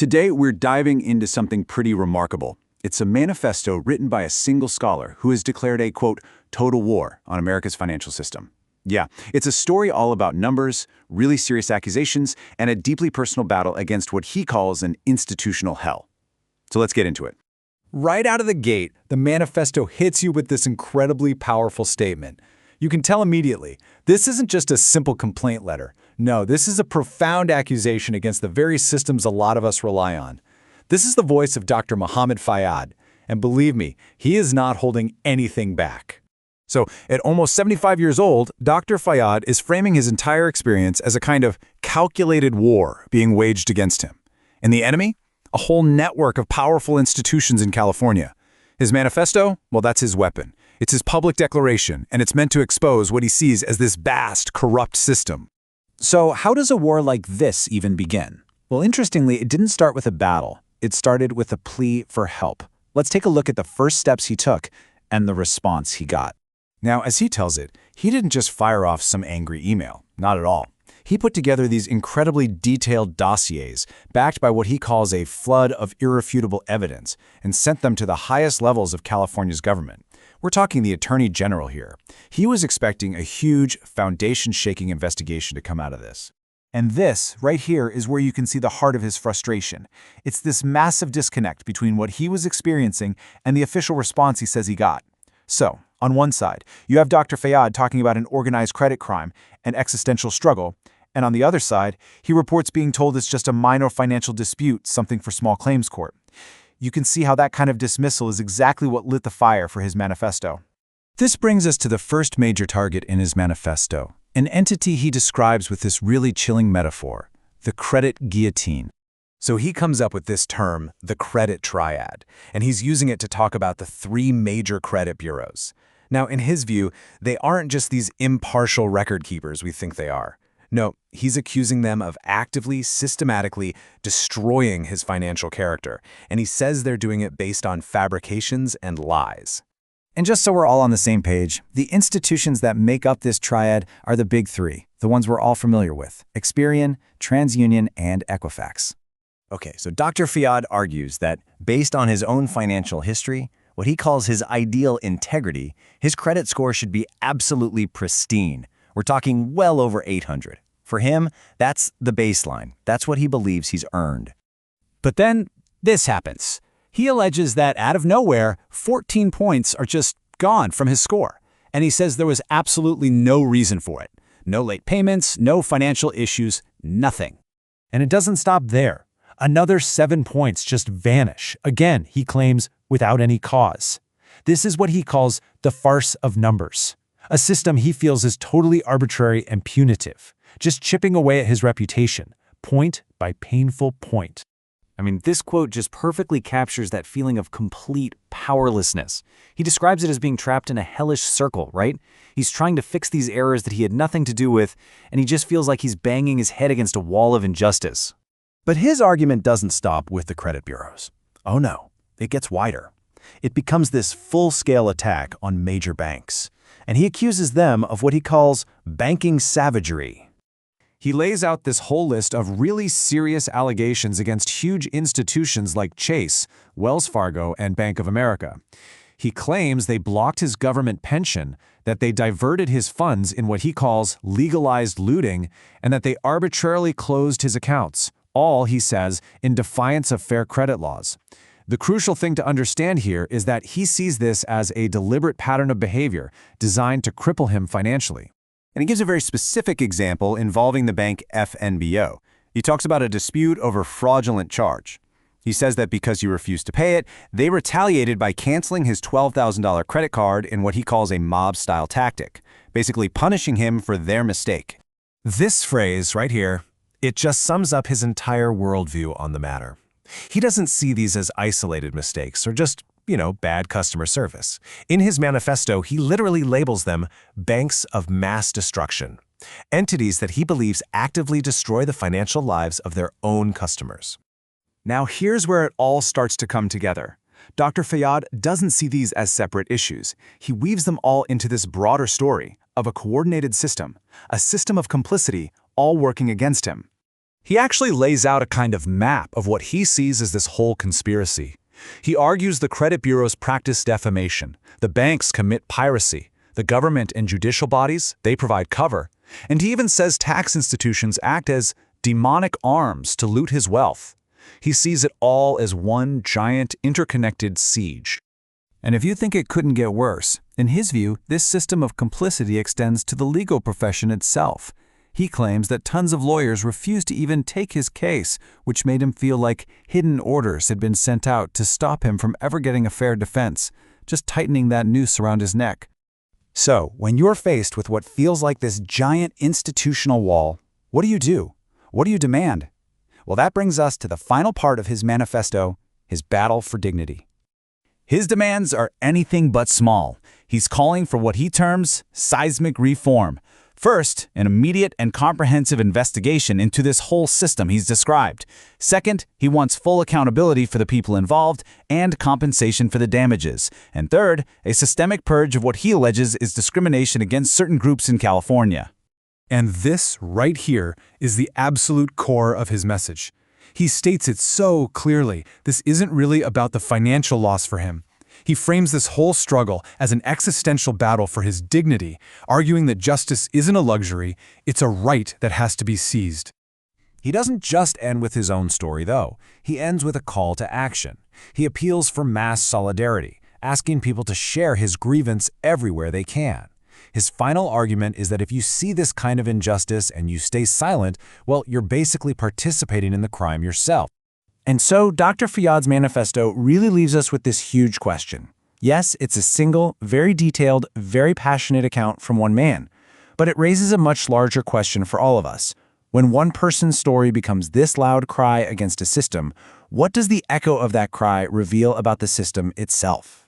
Today, we're diving into something pretty remarkable. It's a manifesto written by a single scholar who has declared a, quote, total war on America's financial system. Yeah, it's a story all about numbers, really serious accusations, and a deeply personal battle against what he calls an institutional hell. So let's get into it. Right out of the gate, the manifesto hits you with this incredibly powerful statement. You can tell immediately, this isn't just a simple complaint letter. No, this is a profound accusation against the very systems a lot of us rely on. This is the voice of Dr. Mohamed Fayad, and believe me, he is not holding anything back. So, at almost 75 years old, Dr. Fayad is framing his entire experience as a kind of calculated war being waged against him. And the enemy? A whole network of powerful institutions in California. His manifesto? Well, that's his weapon. It's his public declaration, and it's meant to expose what he sees as this vast, corrupt system. So how does a war like this even begin? Well, interestingly, it didn't start with a battle. It started with a plea for help. Let's take a look at the first steps he took and the response he got. Now, as he tells it, he didn't just fire off some angry email. Not at all. He put together these incredibly detailed dossiers, backed by what he calls a flood of irrefutable evidence, and sent them to the highest levels of California's government. We're talking the Attorney General here. He was expecting a huge, foundation-shaking investigation to come out of this. And this, right here, is where you can see the heart of his frustration. It's this massive disconnect between what he was experiencing and the official response he says he got. So, on one side, you have Dr. Fayad talking about an organized credit crime and existential struggle, and on the other side, he reports being told it's just a minor financial dispute, something for small claims court. You can see how that kind of dismissal is exactly what lit the fire for his manifesto. This brings us to the first major target in his manifesto, an entity he describes with this really chilling metaphor, the credit guillotine. So he comes up with this term, the credit triad, and he's using it to talk about the three major credit bureaus. Now, in his view, they aren't just these impartial record keepers we think they are. No, he's accusing them of actively, systematically destroying his financial character, and he says they're doing it based on fabrications and lies. And just so we're all on the same page, the institutions that make up this triad are the big three, the ones we're all familiar with: Experian, TransUnion, and Equifax. Okay, so Dr. Fayad argues that based on his own financial history, what he calls his ideal integrity, his credit score should be absolutely pristine. We're talking well over 800. For him, that's the baseline. That's what he believes he's earned. But then this happens. He alleges that out of nowhere, 14 points are just gone from his score. And he says there was absolutely no reason for it. No late payments, no financial issues, nothing. And it doesn't stop there. Another 7 points just vanish. Again, he claims, without any cause. This is what he calls the farce of numbers. A system he feels is totally arbitrary and punitive, just chipping away at his reputation, point by painful point. I mean, this quote just perfectly captures that feeling of complete powerlessness. He describes it as being trapped in a hellish circle, right? He's trying to fix these errors that he had nothing to do with, and he just feels like he's banging his head against a wall of injustice. But his argument doesn't stop with the credit bureaus. Oh no, it gets wider. It becomes this full-scale attack on major banks, and he accuses them of what he calls banking savagery. He lays out this whole list of really serious allegations against huge institutions like Chase, Wells Fargo, and Bank of America. He claims they blocked his government pension, that they diverted his funds in what he calls legalized looting, and that they arbitrarily closed his accounts, all, he says, in defiance of fair credit laws. The crucial thing to understand here is that he sees this as a deliberate pattern of behavior designed to cripple him financially. And he gives a very specific example involving the bank FNBO. He talks about a dispute over fraudulent charge. He says that because he refused to pay it, they retaliated by canceling his $12,000 credit card in what he calls a mob-style tactic, basically punishing him for their mistake. This phrase right here, it just sums up his entire worldview on the matter. He doesn't see these as isolated mistakes or just, bad customer service. In his manifesto, he literally labels them banks of mass destruction, entities that he believes actively destroy the financial lives of their own customers. Now here's where it all starts to come together. Dr. Fayad doesn't see these as separate issues. He weaves them all into this broader story of a coordinated system, a system of complicity, all working against him. He actually lays out a kind of map of what he sees as this whole conspiracy. He argues the credit bureaus practice defamation, the banks commit piracy, the government and judicial bodies, they provide cover, and he even says tax institutions act as demonic arms to loot his wealth. He sees it all as one giant interconnected siege. And if you think it couldn't get worse, in his view, this system of complicity extends to the legal profession itself. He claims that tons of lawyers refused to even take his case, which made him feel like hidden orders had been sent out to stop him from ever getting a fair defense, just tightening that noose around his neck. So, when you're faced with what feels like this giant institutional wall, what do? What do you demand? Well, that brings us to the final part of his manifesto, his battle for dignity. His demands are anything but small. He's calling for what he terms seismic reform. First, an immediate and comprehensive investigation into this whole system he's described. Second, he wants full accountability for the people involved and compensation for the damages. And third, a systemic purge of what he alleges is discrimination against certain groups in California. And this, right here, is the absolute core of his message. He states it so clearly. This isn't really about the financial loss for him. He frames this whole struggle as an existential battle for his dignity, arguing that justice isn't a luxury, it's a right that has to be seized. He doesn't just end with his own story, though. He ends with a call to action. He appeals for mass solidarity, asking people to share his grievance everywhere they can. His final argument is that if you see this kind of injustice and you stay silent, well, you're basically participating in the crime yourself. And so Dr. Fayad's manifesto really leaves us with this huge question. Yes, it's a single, very detailed, very passionate account from one man, but it raises a much larger question for all of us. When one person's story becomes this loud cry against a system, what does the echo of that cry reveal about the system itself?